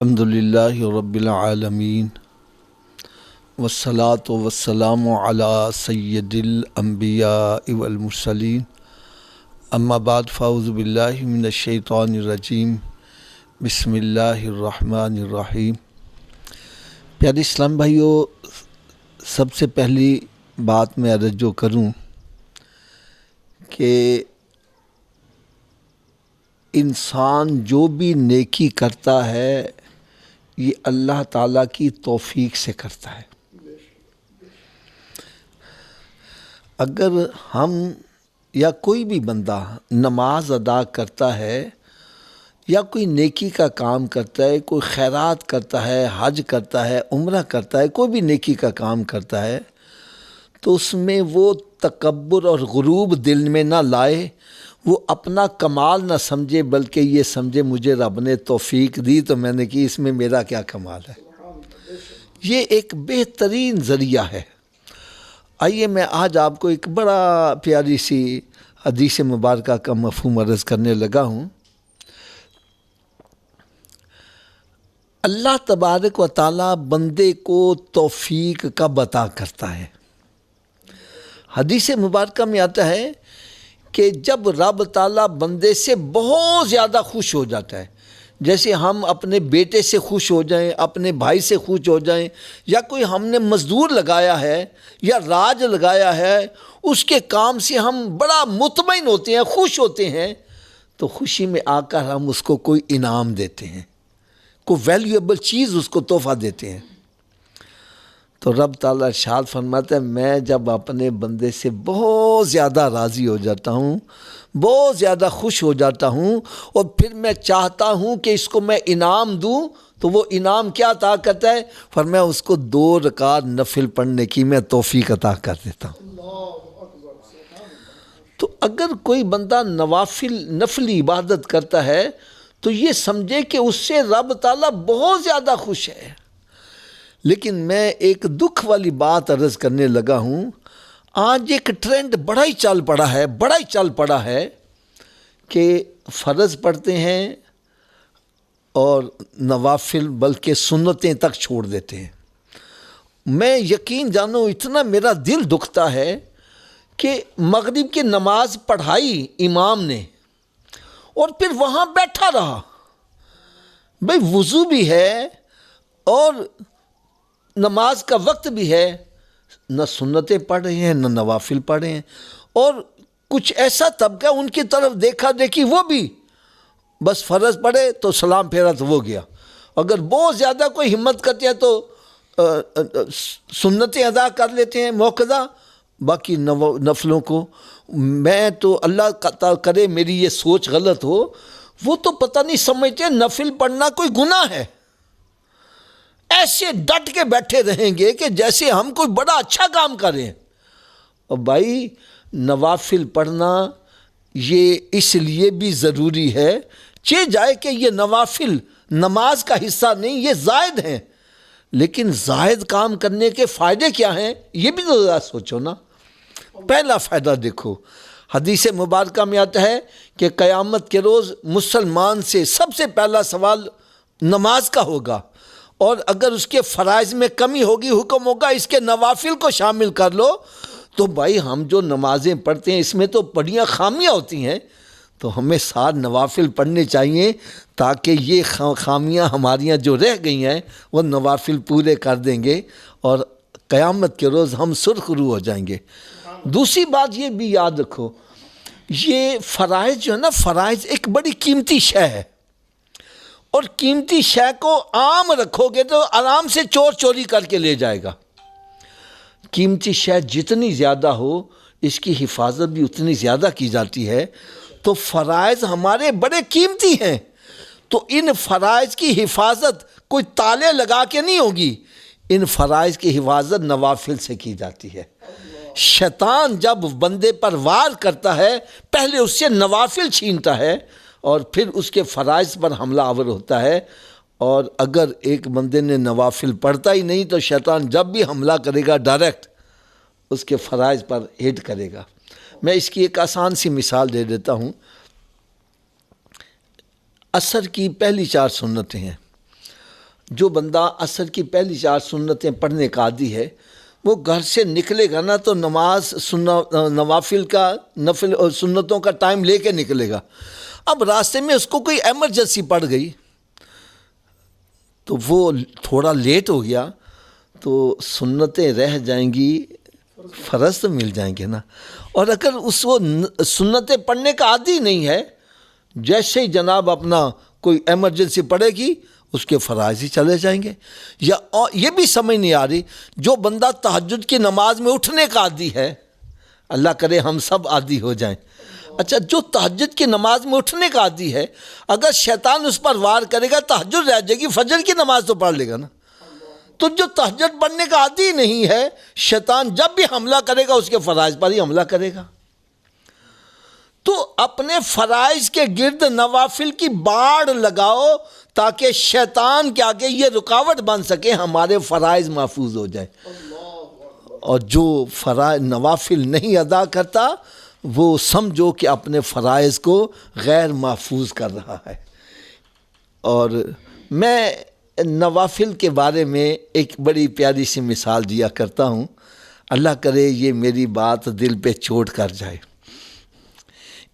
الحمدللہ رب العالمین والصلاة والسلام علی سید الانبیاء والمرسلین اما بعد فاعوذ باللہ من الشیطان الرجیم بسم اللہ الرحمن الرحیم۔ پیارے اسلام بھائیو، سب سے پہلی بات میں عرض جو کروں کہ انسان جو بھی نیکی کرتا ہے یہ اللہ تعالیٰ کی توفیق سے کرتا ہے۔ اگر ہم یا کوئی بھی بندہ نماز ادا کرتا ہے یا کوئی نیکی کا کام کرتا ہے، کوئی خیرات کرتا ہے، حج کرتا ہے، عمرہ کرتا ہے، کوئی بھی نیکی کا کام کرتا ہے، تو اس میں وہ تکبر اور غرور دل میں نہ لائے، وہ اپنا کمال نہ سمجھے، بلکہ یہ سمجھے مجھے رب نے توفیق دی تو میں نے کی، اس میں میرا کیا کمال ہے۔ یہ ایک بہترین ذریعہ ہے۔ آئیے میں آج آپ کو ایک بڑا پیاری سی حدیث مبارکہ کا مفہوم عرض کرنے لگا ہوں۔ اللہ تبارک و تعالیٰ بندے کو توفیق کب عطا کرتا ہے؟ حدیث مبارکہ میں آتا ہے کہ جب رب تعالیٰ بندے سے بہت زیادہ خوش ہو جاتا ہے، جیسے ہم اپنے بیٹے سے خوش ہو جائیں، اپنے بھائی سے خوش ہو جائیں، یا کوئی ہم نے مزدور لگایا ہے یا راج لگایا ہے، اس کے کام سے ہم بڑا مطمئن ہوتے ہیں، خوش ہوتے ہیں، تو خوشی میں آ کر ہم اس کو کوئی انعام دیتے ہیں، کوئی ویلیویبل چیز اس کو تحفہ دیتے ہیں۔ تو رب تعالیٰ ارشاد فرماتا ہے، میں جب اپنے بندے سے بہت زیادہ راضی ہو جاتا ہوں، بہت زیادہ خوش ہو جاتا ہوں، اور پھر میں چاہتا ہوں کہ اس کو میں انعام دوں، تو وہ انعام کیا عطا کرتا ہے؟ فرمایا اس کو 2 رکعت نفل پڑھنے کی میں توفیق عطا کر دیتا ہوں۔ تو اگر کوئی بندہ نفلی عبادت کرتا ہے تو یہ سمجھے کہ اس سے رب تعالیٰ بہت زیادہ خوش ہے۔ لیکن میں ایک دکھ والی بات عرض کرنے لگا ہوں، آج ایک ٹرینڈ بڑا ہی چل پڑا ہے کہ فرض پڑھتے ہیں اور نوافل بلکہ سنتیں تک چھوڑ دیتے ہیں۔ میں یقین جانو اتنا میرا دل دکھتا ہے کہ مغرب کی نماز پڑھائی امام نے اور پھر وہاں بیٹھا رہا، بھئی وضو بھی ہے اور نماز کا وقت بھی ہے، نہ سنتیں پڑھ رہے ہیں نہ نوافل پڑھ رہے ہیں، اور کچھ ایسا طبقہ ان کی طرف دیکھا دیکھی، وہ بھی بس فرض پڑھے تو سلام پھیرا تو وہ گیا، اگر بہت زیادہ کوئی ہمت کرتے ہیں تو سنتیں ادا کر لیتے ہیں موقع، باقی نفلوں کو میں تو اللہ کرے میری یہ سوچ غلط ہو، وہ تو پتہ نہیں سمجھتے نفل پڑھنا کوئی گناہ ہے، ایسے ڈٹ کے بیٹھے رہیں گے کہ جیسے ہم کوئی بڑا اچھا کام کریں۔ اور بھائی نوافل پڑھنا یہ اس لیے بھی ضروری ہے چہ جائے کہ یہ نوافل نماز کا حصہ نہیں، یہ زائد ہیں، لیکن زائد کام کرنے کے فائدے کیا ہیں یہ بھی تو ذرا سوچو نا۔ پہلا فائدہ دیکھو، حدیث مبارکہ میں آتا ہے کہ قیامت کے روز مسلمان سے سب سے پہلا سوال نماز کا ہوگا، اور اگر اس کے فرائض میں کمی ہوگی حکم ہوگا اس کے نوافل کو شامل کر لو۔ تو بھائی ہم جو نمازیں پڑھتے ہیں اس میں تو بڑیاں خامیاں ہوتی ہیں، تو ہمیں 7 نوافل پڑھنے چاہیے تاکہ یہ خامیاں ہماریاں جو رہ گئی ہیں وہ نوافل پورے کر دیں گے اور قیامت کے روز ہم سرخرو ہو جائیں گے۔ دوسری بات یہ بھی یاد رکھو، یہ فرائض جو ہے نا، فرائض ایک بڑی قیمتی شے ہے، اور قیمتی شے کو عام رکھو گے تو آرام سے چور چوری کر کے لے جائے گا۔ قیمتی شے جتنی زیادہ ہو اس کی حفاظت بھی اتنی زیادہ کی جاتی ہے، تو فرائض ہمارے بڑے قیمتی ہیں، تو ان فرائض کی حفاظت کوئی تالے لگا کے نہیں ہوگی، ان فرائض کی حفاظت نوافل سے کی جاتی ہے۔ شیطان جب بندے پر وار کرتا ہے پہلے اس سے نوافل چھینتا ہے اور پھر اس کے فرائض پر حملہ آور ہوتا ہے، اور اگر ایک بندے نے نوافل پڑھتا ہی نہیں تو شیطان جب بھی حملہ کرے گا ڈائریکٹ اس کے فرائض پر ہٹ کرے گا۔ میں اس کی ایک آسان سی مثال دے دیتا ہوں۔ عصر کی پہلی 4 سنتیں ہیں، جو بندہ عصر کی پہلی 4 سنتیں پڑھنے کا عادی ہے، وہ گھر سے نکلے گا نا تو نماز نوافل کا نفل اور سنتوں کا ٹائم لے کے نکلے گا۔ اب راستے میں اس کو کوئی ایمرجنسی پڑ گئی تو وہ تھوڑا لیٹ ہو گیا تو سنتیں رہ جائیں گی، فرض تو مل جائیں گے نا۔ اور اگر اس وہ سنتیں پڑھنے کا عادی نہیں ہے، جیسے ہی جناب اپنا کوئی ایمرجنسی پڑے گی اس کے فرائض ہی چلے جائیں گے۔ یا یہ بھی سمجھ نہیں آ رہی، جو بندہ تہجد کی نماز میں اٹھنے کا عادی ہے، اللہ کرے ہم سب عادی ہو جائیں، اچھا جو تہجد کی نماز میں اٹھنے کا عادی ہے، اگر شیطان اس پر وار کرے گا تہجد رہ جائے گی، فجر کی نماز تو پڑھ لے گا نا۔ تو جو تہجد پڑھنے کا عادی نہیں ہے، شیطان جب بھی حملہ کرے گا اس کے فرائض پر ہی حملہ کرے گا۔ تو اپنے فرائض کے گرد نوافل کی باڑ لگاؤ تاکہ شیطان کے آگے یہ رکاوٹ بن سکے، ہمارے فرائض محفوظ ہو جائے۔ اور جو فرائض نوافل نہیں ادا کرتا وہ سمجھو کہ اپنے فرائض کو غیر محفوظ کر رہا ہے۔ اور میں نوافل کے بارے میں ایک بڑی پیاری سی مثال دیا کرتا ہوں، اللہ کرے یہ میری بات دل پہ چوٹ کر جائے۔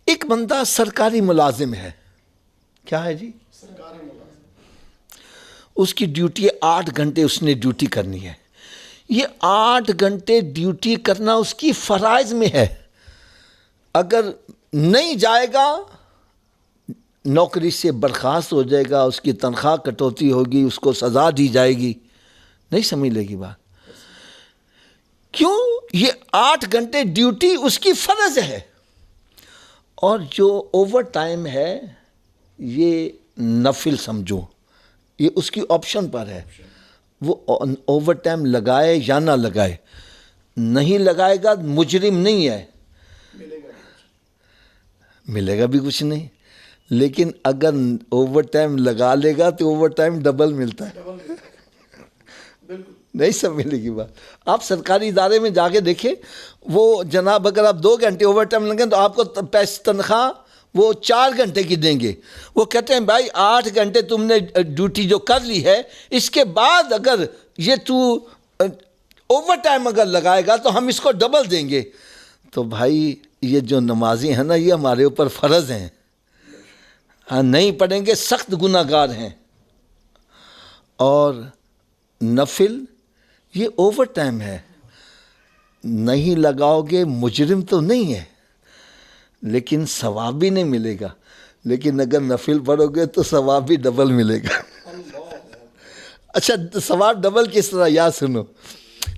ایک بندہ سرکاری ملازم ہے، کیا ہے جی؟ سرکاری ملازم۔ اس کی ڈیوٹی ہے 8 گھنٹے اس نے ڈیوٹی کرنی ہے۔ یہ 8 گھنٹے ڈیوٹی کرنا اس کی فرائض میں ہے، اگر نہیں جائے گا نوکری سے برخاست ہو جائے گا، اس کی تنخواہ کٹوتی ہوگی، اس کو سزا دی جائے گی۔ نہیں سمجھ لے گی بات؟ کیوں؟ یہ 8 گھنٹے ڈیوٹی اس کی فرض ہے، اور جو اوور ٹائم ہے یہ نفل سمجھو، یہ اس کی آپشن پر ہے، وہ اوور ٹائم لگائے یا نہ لگائے۔ نہیں لگائے گا مجرم نہیں ہے، ملے گا بھی کچھ نہیں، لیکن اگر اوور ٹائم لگا لے گا تو اوور ٹائم ڈبل ملتا ہے۔ نہیں سمجھ لے گی بات؟ آپ سرکاری ادارے میں جا کے دیکھیں، وہ جناب اگر آپ 2 گھنٹے اوور ٹائم لگیں تو آپ کو پیسے تنخواہ وہ 4 گھنٹے کی دیں گے۔ وہ کہتے ہیں بھائی 8 گھنٹے تم نے ڈیوٹی جو کر لی ہے، اس کے بعد اگر یہ تو اوور ٹائم اگر لگائے گا تو ہم اس کو ڈبل دیں گے۔ تو بھائی یہ جو نمازی ہیں نا، یہ ہمارے اوپر فرض ہیں، ہاں نہیں پڑھیں گے سخت گناہ گار ہیں۔ اور نفل یہ اوور ٹائم ہے، نہیں لگاؤ گے مجرم تو نہیں ہے، لیکن ثواب بھی نہیں ملے گا، لیکن اگر نفل پڑھو گے تو ثواب بھی ڈبل ملے گا۔ اچھا ثواب ڈبل کس طرح؟ یاد سنو،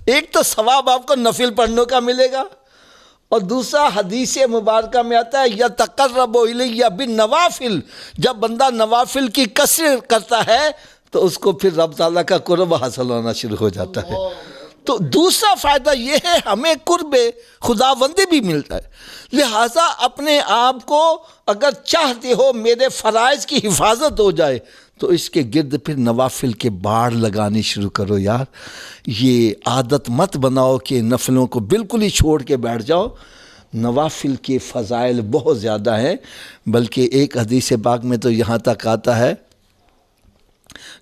ایک تو ثواب آپ کو نفل پڑھنے کا ملے گا، اور دوسرا حدیث مبارکہ میں آتا ہے یتقرب الیہ بالنوافل، جب بندہ نوافل کی کثرت کرتا ہے تو اس کو پھر رب تعالیٰ کا قرب حاصل ہونا شروع ہو جاتا ہے۔ تو دوسرا فائدہ یہ ہے ہمیں قرب خداوندی بھی ملتا ہے۔ لہٰذا اپنے آپ کو اگر چاہتے ہو میرے فرائض کی حفاظت ہو جائے تو اس کے گرد پھر نوافل کے باڑ لگانی شروع کرو یار۔ یہ عادت مت بناؤ کہ نفلوں کو بالکل ہی چھوڑ کے بیٹھ جاؤ۔ نوافل کے فضائل بہت زیادہ ہیں، بلکہ ایک حدیث پاک میں تو یہاں تک آتا ہے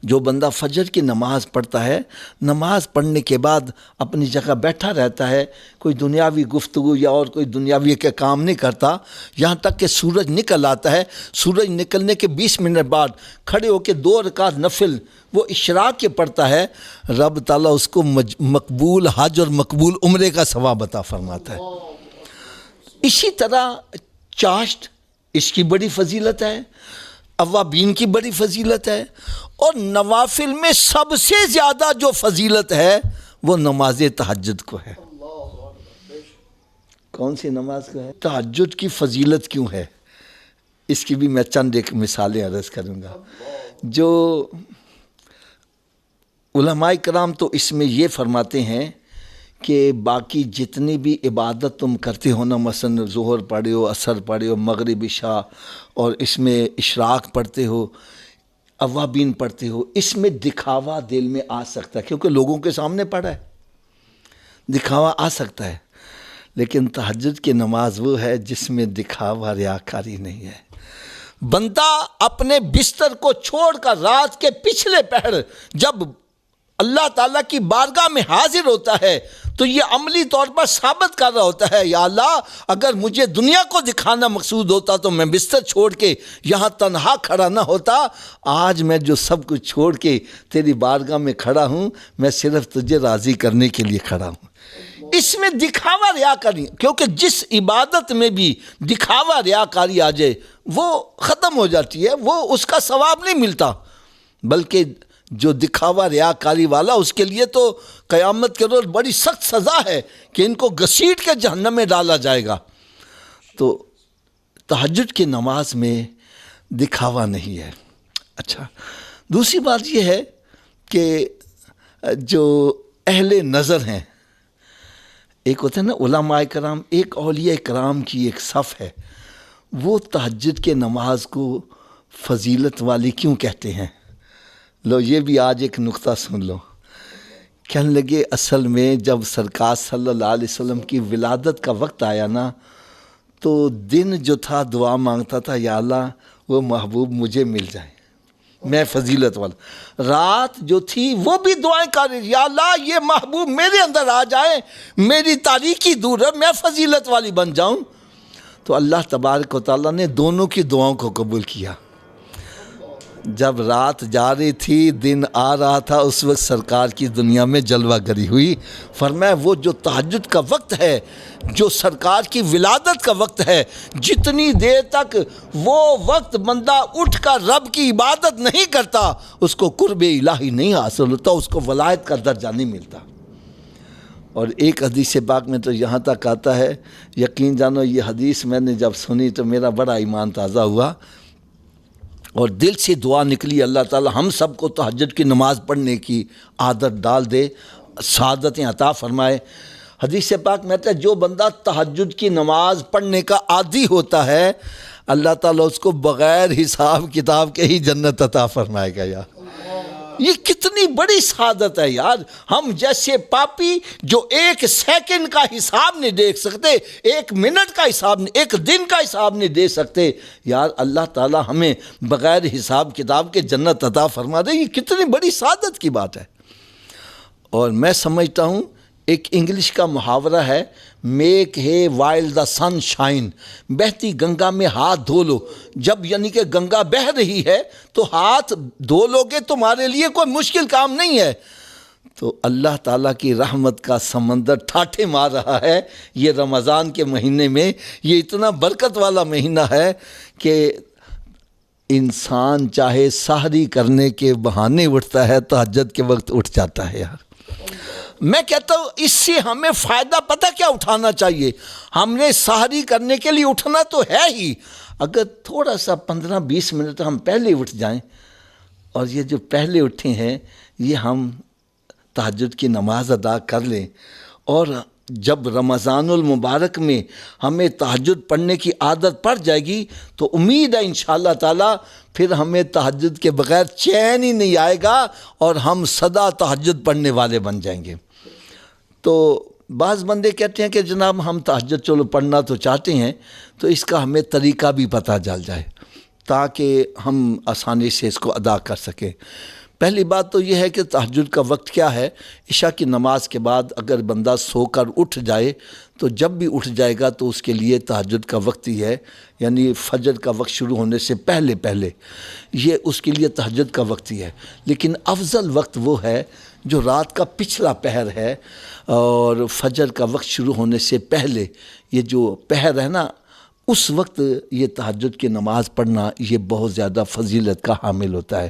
جو بندہ فجر کی نماز پڑھتا ہے، نماز پڑھنے کے بعد اپنی جگہ بیٹھا رہتا ہے، کوئی دنیاوی گفتگو یا اور کوئی دنیاوی کے کام نہیں کرتا، یہاں تک کہ سورج نکل آتا ہے، سورج نکلنے کے 20 منٹ بعد کھڑے ہو کے 2 رکعت نفل وہ اشراق کے پڑھتا ہے، رب تعالیٰ اس کو مقبول حج اور مقبول عمرے کا ثواب عطا فرماتا ہے۔ اسی طرح چاشت، اس کی بڑی فضیلت ہے، اوابین کی بڑی فضیلت ہے، اور نوافل میں سب سے زیادہ جو فضیلت ہے وہ نماز تہجد کو ہے۔ کون سی نماز کو ہے؟ تہجد کی فضیلت کیوں ہے اس کی بھی میں چند ایک مثالیں عرض کروں گا۔ جو علماء کرام تو اس میں یہ فرماتے ہیں کہ باقی جتنی بھی عبادت تم کرتے ہو نا، مثلا ظہر پڑھے ہو، عصر پڑھے ہو، مغرب عشاء، اور اس میں اشراق پڑھتے ہو، اوابین پڑھتے ہو، اس میں دکھاوا دل میں آ سکتا ہے کیونکہ لوگوں کے سامنے پڑھا ہے، دکھاوا آ سکتا ہے، لیکن تہجد کی نماز وہ ہے جس میں دکھاوا ریاکاری نہیں ہے۔ بندہ اپنے بستر کو چھوڑ کر رات کے پچھلے پہر جب اللہ تعالیٰ کی بارگاہ میں حاضر ہوتا ہے تو یہ عملی طور پر ثابت کر رہا ہوتا ہے، یا اللہ اگر مجھے دنیا کو دکھانا مقصود ہوتا تو میں بستر چھوڑ کے یہاں تنہا کھڑا نہ ہوتا، آج میں جو سب کچھ چھوڑ کے تیری بارگاہ میں کھڑا ہوں، میں صرف تجھے راضی کرنے کے لیے کھڑا ہوں۔ اس میں دکھاوا ریاکاری، کیونکہ جس عبادت میں بھی دکھاوا ریاکاری آ جائے وہ ختم ہو جاتی ہے، وہ اس کا ثواب نہیں ملتا، بلکہ جو دکھاوا ریاکاری والا اس کے لیے تو قیامت کے روز بڑی سخت سزا ہے کہ ان کو گھسیٹ کے جہنم میں ڈالا جائے گا۔ تو تہجد کی نماز میں دکھاوا نہیں ہے۔ اچھا، دوسری بات یہ ہے کہ جو اہل نظر ہیں، ایک ہوتا ہے نا علماء کرام، ایک اولیاء کرام کی ایک صف ہے، وہ تہجد کے نماز کو فضیلت والی کیوں کہتے ہیں؟ لو یہ بھی آج ایک نقطہ سن لو۔ کہنے لگے اصل میں جب سرکار صلی اللہ علیہ وسلم کی ولادت کا وقت آیا نا، تو دن جو تھا دعا مانگتا تھا، یا اللہ وہ محبوب مجھے مل جائے، میں فضیلت والا۔ رات جو تھی وہ بھی دعائیں کر رہی، یا اللہ یہ محبوب میرے اندر آ جائے، میری تاریکی دور ہے، میں فضیلت والی بن جاؤں۔ تو اللہ تبارک و تعالیٰ نے دونوں کی دعاؤں کو قبول کیا۔ جب رات جا رہی تھی دن آ رہا تھا، اس وقت سرکار کی دنیا میں جلوہ گری ہوئی۔ فرمایا وہ جو تہجد کا وقت ہے، جو سرکار کی ولادت کا وقت ہے، جتنی دیر تک وہ وقت بندہ اٹھ کر رب کی عبادت نہیں کرتا، اس کو قرب الہی نہیں حاصل ہوتا، اس کو ولایت کا درجہ نہیں ملتا۔ اور ایک حدیث پاک میں تو یہاں تک آتا ہے، یقین جانو یہ حدیث میں نے جب سنی تو میرا بڑا ایمان تازہ ہوا اور دل سے دعا نکلی، اللہ تعالی ہم سب کو تہجد کی نماز پڑھنے کی عادت ڈال دے، سعادتیں عطا فرمائے۔ حدیث پاک میں کہتا ہے جو بندہ تہجد کی نماز پڑھنے کا عادی ہوتا ہے، اللہ تعالیٰ اس کو بغیر حساب کتاب کے ہی جنت عطا فرمائے گا۔ یار یہ کتنی بڑی سعادت ہے یار، ہم جیسے پاپی جو ایک سیکنڈ کا حساب نہیں دیکھ سکتے، ایک منٹ کا حساب نہیں، ایک دن کا حساب نہیں دے سکتے، یار اللہ تعالیٰ ہمیں بغیر حساب کتاب کے جنت عطا فرما دے، یہ کتنی بڑی سعادت کی بات ہے۔ اور میں سمجھتا ہوں ایک انگلش کا محاورہ ہے، میک ہے وائل دا سن شائن، بہتی گنگا میں ہاتھ دھو لو۔ جب یعنی کہ گنگا بہہ رہی ہے تو ہاتھ دھو لو گے، تمہارے لیے کوئی مشکل کام نہیں ہے۔ تو اللہ تعالیٰ کی رحمت کا سمندر ٹھاٹھے مار رہا ہے یہ رمضان کے مہینے میں، یہ اتنا برکت والا مہینہ ہے کہ انسان چاہے سحری کرنے کے بہانے اٹھتا ہے، تہجد کے وقت اٹھ جاتا ہے۔ یار میں کہتا ہوں اس سے ہمیں فائدہ پتہ کیا اٹھانا چاہیے، ہم نے سحری کرنے کے لیے اٹھنا تو ہے ہی، اگر تھوڑا سا 15-20 منٹ ہم پہلے اٹھ جائیں، اور یہ جو پہلے اٹھے ہیں یہ ہم تہجد کی نماز ادا کر لیں، اور جب رمضان المبارک میں ہمیں تہجد پڑھنے کی عادت پڑ جائے گی تو امید ہے انشاءاللہ تعالیٰ پھر ہمیں تہجد کے بغیر چین ہی نہیں آئے گا، اور ہم سدا تہجد پڑھنے والے بن جائیں گے۔ تو بعض بندے کہتے ہیں کہ جناب ہم تہجد چلو پڑھنا تو چاہتے ہیں، تو اس کا ہمیں طریقہ بھی پتہ چل جائے تاکہ ہم آسانی سے اس کو ادا کر سکیں۔ پہلی بات تو یہ ہے کہ تہجد کا وقت کیا ہے، عشاء کی نماز کے بعد اگر بندہ سو کر اٹھ جائے تو جب بھی اٹھ جائے گا تو اس کے لیے تہجد کا وقت ہی ہے، یعنی فجر کا وقت شروع ہونے سے پہلے یہ اس کے لیے تہجد کا وقت ہی ہے۔ لیکن افضل وقت وہ ہے جو رات کا پچھلا پہر ہے، اور فجر کا وقت شروع ہونے سے پہلے یہ جو پہر ہے نا، اس وقت یہ تہجد کی نماز پڑھنا یہ بہت زیادہ فضیلت کا حامل ہوتا ہے۔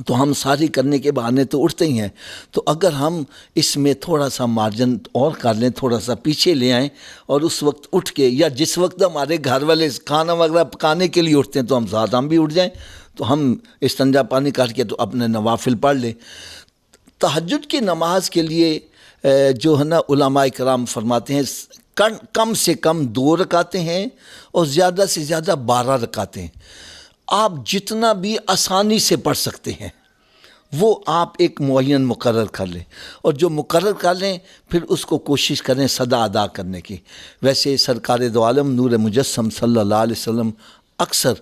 تو ہم ساری کرنے کے بہانے تو اٹھتے ہی ہیں، تو اگر ہم اس میں تھوڑا سا مارجن اور کر لیں، تھوڑا سا پیچھے لے آئیں، اور اس وقت اٹھ کے یا جس وقت ہمارے گھر والے کھانا وغیرہ پکانے کے لیے اٹھتے ہیں تو ہم ساتھ ہم بھی اٹھ جائیں، تو ہم استنجا پانی کر کے تو اپنے نوافل پڑھ لیں۔ تہجد کی نماز کے لیے جو ہے نا علماء کرام فرماتے ہیں کم سے کم 2 رکعتیں ہیں اور زیادہ سے زیادہ 12 رکعتیں۔ آپ جتنا بھی آسانی سے پڑھ سکتے ہیں وہ آپ ایک معین مقرر کر لیں، اور جو مقرر کر لیں پھر اس کو کوشش کریں صدا ادا کرنے کی۔ ویسے سرکار دو عالم نور مجسم صلی اللہ علیہ وسلم اکثر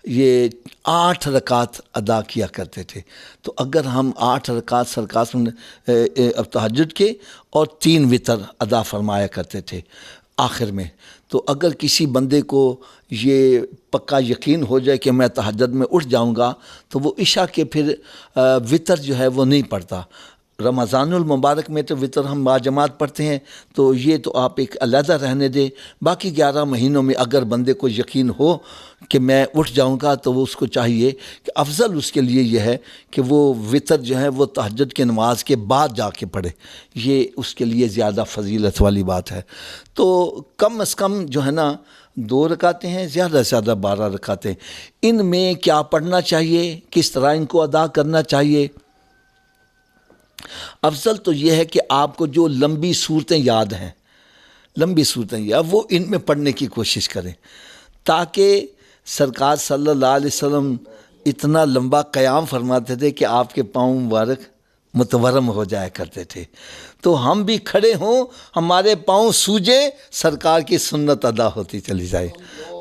یہ 8 رکعت ادا کیا کرتے تھے. تو اگر ہم 8 رکعت سرکار تہجد کے اور 3 وتر ادا فرمایا کرتے تھے آخر میں. تو اگر کسی بندے کو یہ پکا یقین ہو جائے کہ میں تہجد میں اٹھ جاؤں گا تو وہ عشاء کے پھر وتر جو ہے وہ نہیں پڑھتا. رمضان المبارک میں تو وتر ہم باجماعت پڑھتے ہیں، تو یہ تو آپ ایک علیحدہ رہنے دیں. باقی 11 مہینوں میں اگر بندے کو یقین ہو کہ میں اٹھ جاؤں گا تو وہ اس کو چاہیے کہ افضل اس کے لیے یہ ہے کہ وہ وتر جو ہے وہ تہجد کے نماز کے بعد جا کے پڑھے. یہ اس کے لیے زیادہ فضیلت والی بات ہے. تو کم از کم جو ہے نا 2 رکعتیں ہیں، زیادہ سے زیادہ 12 رکعتیں. ان میں کیا پڑھنا چاہیے، کس طرح ان کو ادا کرنا چاہیے؟ افضل تو یہ ہے کہ آپ کو جو لمبی صورتیں یاد ہیں، وہ ان میں پڑھنے کی کوشش کریں، تاکہ سرکار صلی اللہ علیہ وسلم اتنا لمبا قیام فرماتے تھے کہ آپ کے پاؤں مبارک متورم ہو جایا کرتے تھے. تو ہم بھی کھڑے ہوں، ہمارے پاؤں سوجے، سرکار کی سنت ادا ہوتی چلی جائے.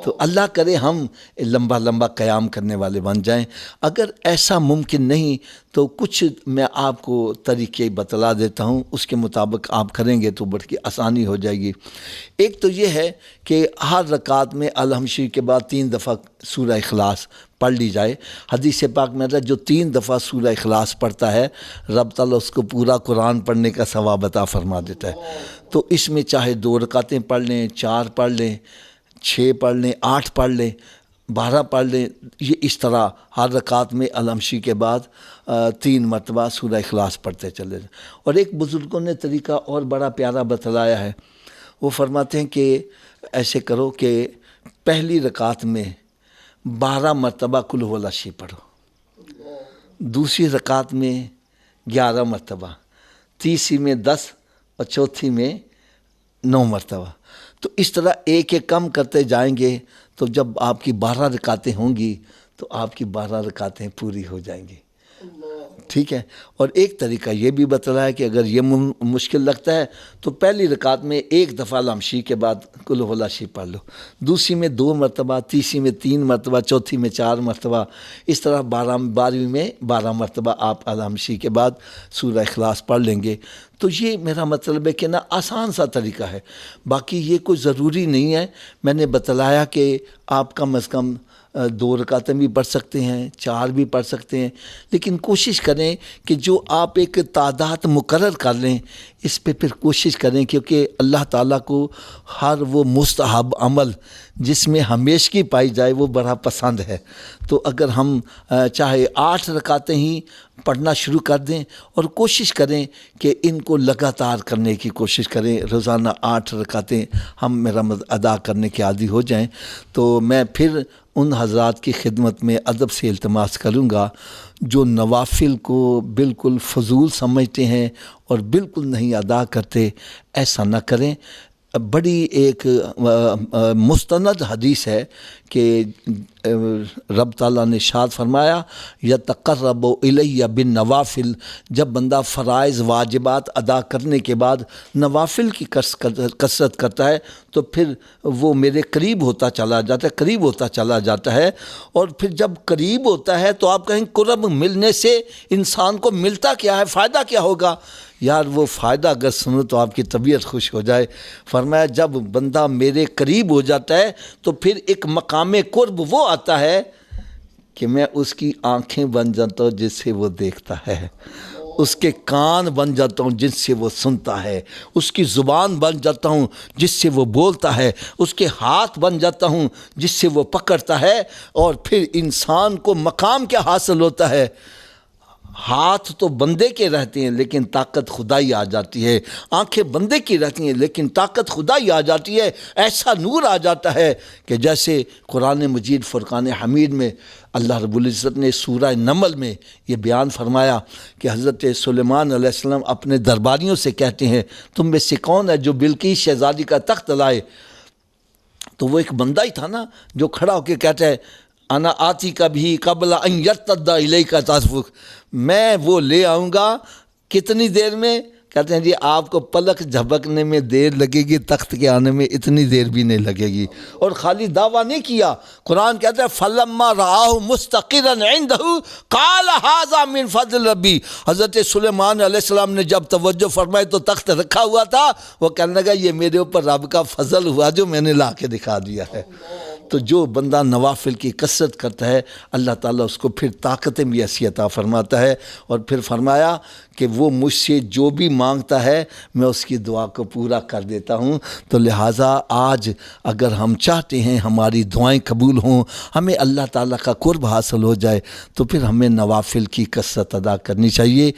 تو اللہ کرے ہم لمبا قیام کرنے والے بن جائیں. اگر ایسا ممکن نہیں تو کچھ میں آپ کو طریقے بتلا دیتا ہوں، اس کے مطابق آپ کریں گے تو بڑی آسانی ہو جائے گی. ایک تو یہ ہے کہ ہر رکعت میں الحمد شریف کے بعد 3 دفعہ سورہ اخلاص پڑھ لی جائے. حدیث پاک میں ہے جو 3 دفعہ سورہ اخلاص پڑھتا ہے رب تعالیٰ اس کو پورا قرآن پڑھنے کا ثواب عطا فرما دیتا ہے. تو اس میں چاہے 2 رکعتیں پڑھ لیں، 4 پڑھ لیں، 6 پڑھ لیں، 8 پڑھ لیں، 12 پڑھ لیں. یہ اس طرح ہر رکعت میں الحمد شریف کے بعد 3 مرتبہ سورہ اخلاص پڑھتے چلے جائیں. اور ایک بزرگوں نے طریقہ اور بڑا پیارا بتلایا ہے. وہ فرماتے ہیں کہ ایسے کرو کہ پہلی رکعت میں 12 مرتبہ قل هو اللہ شریف پڑھو، دوسری رکعت میں 11 مرتبہ، تیسری میں 10 اور چوتھی میں 9 مرتبہ. تو اس طرح ایک کم کرتے جائیں گے تو جب آپ کی 12 رکعتیں ہوں گی تو آپ کی 12 رکعتیں پوری ہو جائیں گی. ٹھیک ہے. اور ایک طریقہ یہ بھی بتلایا کہ اگر یہ مشکل لگتا ہے تو پہلی رکعت میں 1 دفعہ لمشی کے بعد قل هو اللہ شریف پڑھ لو، دوسری میں 2 مرتبہ، تیسری میں 3 مرتبہ، چوتھی میں 4 مرتبہ. اس طرح 12ویں میں 12 مرتبہ آپ الحمشی کے بعد سورہ اخلاص پڑھ لیں گے. تو یہ میرا مطلب ہے کہ نا آسان سا طریقہ ہے. باقی یہ کوئی ضروری نہیں ہے. میں نے بتلایا کہ آپ کم از کم 2 رکعتیں بھی پڑھ سکتے ہیں، 4 بھی پڑھ سکتے ہیں، لیکن کوشش کریں کہ جو آپ ایک تعداد مقرر کر لیں اس پہ پھر کوشش کریں، کیونکہ اللہ تعالیٰ کو ہر وہ مستحب عمل جس میں ہمیشگی پائی جائے وہ بڑا پسند ہے. تو اگر ہم چاہے 8 رکعتیں ہی پڑھنا شروع کر دیں اور کوشش کریں کہ ان کو لگاتار کرنے کی کوشش کریں، روزانہ 8 رکعتیں ہم میرا ادا کرنے کے عادی ہو جائیں. تو میں پھر ان حضرات کی خدمت میں ادب سے التماس کروں گا جو نوافل کو بالکل فضول سمجھتے ہیں اور بالکل نہیں ادا کرتے، ایسا نہ کریں. بڑی ایک مستند حدیث ہے کہ رب تعالیٰ نے ارشاد فرمایا یتقرب الی بالنوافل، جب بندہ فرائض واجبات ادا کرنے کے بعد نوافل کی کثرت کرتا ہے تو پھر وہ میرے قریب ہوتا چلا جاتا ہے. اور پھر جب قریب ہوتا ہے تو آپ کہیں قرب ملنے سے انسان کو ملتا کیا ہے، فائدہ کیا ہوگا؟ یار وہ فائدہ اگر سنو تو آپ کی طبیعت خوش ہو جائے. فرمایا جب بندہ میرے قریب ہو جاتا ہے تو پھر ایک مقام قرب وہ آتا ہے کہ میں اس کی آنکھیں بن جاتا ہوں جس سے وہ دیکھتا ہے، اس کے کان بن جاتا ہوں جس سے وہ سنتا ہے، اس کی زبان بن جاتا ہوں جس سے وہ بولتا ہے، اس کے ہاتھ بن جاتا ہوں جس سے وہ پکڑتا ہے. اور پھر انسان کو مقام کیا حاصل ہوتا ہے؟ ہاتھ تو بندے کے رہتے ہیں لیکن طاقت خدائی آ جاتی ہے، آنکھیں بندے کی رہتی ہیں لیکن طاقت خدائی آ جاتی ہے. ایسا نور آ جاتا ہے کہ جیسے قرآن مجید فرقان حمید میں اللہ رب العزت نے سورہ نمل میں یہ بیان فرمایا کہ حضرت سلیمان علیہ السلام اپنے درباریوں سے کہتے ہیں تم میں سے کون ہے جو بلقیس شہزادی کا تخت لائے؟ تو وہ ایک بندہ ہی تھا نا جو کھڑا ہو کے کہتا ہے انا آتی کا بھی قبل ان یرتد الیک طرفک، میں وہ لے آؤں گا کتنی دیر میں کہتے ہیں جی آپ کو پلک جھپکنے میں دیر لگے گی، تخت کے آنے میں اتنی دیر بھی نہیں لگے گی۔ اور خالی دعویٰ نہیں کیا، قرآن کہتا ہے فَلَمَّا رَآهُ مُسْتَقِرًا عِنْدَهُ قَالَ هَذَا مِنْ فَضْلِ رَبِّي۔ حضرت سلیمان علیہ السلام نے جب توجہ فرمائی تو تخت رکھا ہوا تھا، وہ کہنے لگا یہ میرے اوپر رب کا فضل ہوا جو میں نے لا کے دکھا دیا ہے۔ تو جو بندہ نوافل کی کثرت کرتا ہے اللہ تعالیٰ اس کو پھر طاقتیں بھی ایسی عطا فرماتا ہے، اور پھر فرمایا کہ وہ مجھ سے جو بھی مانگتا ہے میں اس کی دعا کو پورا کر دیتا ہوں۔ تو لہٰذا آج اگر ہم چاہتے ہیں ہماری دعائیں قبول ہوں، ہمیں اللہ تعالیٰ کا قرب حاصل ہو جائے، تو پھر ہمیں نوافل کی کثرت ادا کرنی چاہیے۔